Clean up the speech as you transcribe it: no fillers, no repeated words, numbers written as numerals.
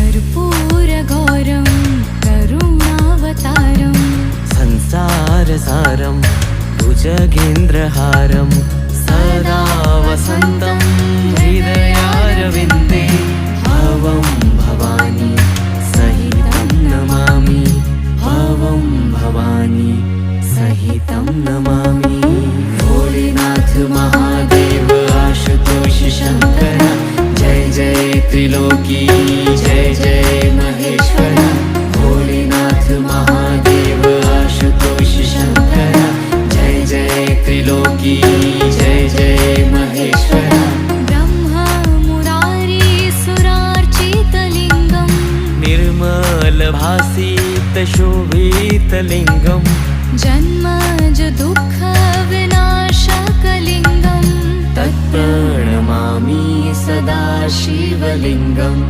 कर्पूरगौरं करुणावतारं संसारसारं भुजगेन्द्रहारं सदा वसन्तं हृदयारविन्दे भवं भवानी सहितं नमामि भवं भवानी सहितं नमामि। भोलेनाथ महादेव आशुतोष शंकर जय जय त्रिलोकी जय जय महेश्वर। भोलेनाथ महादेव आशुतोष शंकर जय जय त्रिलोकी जय जय महेश्वर। ब्रह्मा मुरारी सुरार्चितलिङ्गं निर्मलभासितशोभितलिङ्गं जन्मज दुःखविनाशकलिङ्गं तत्प्रणमामि सदा शिवलिङ्गम्।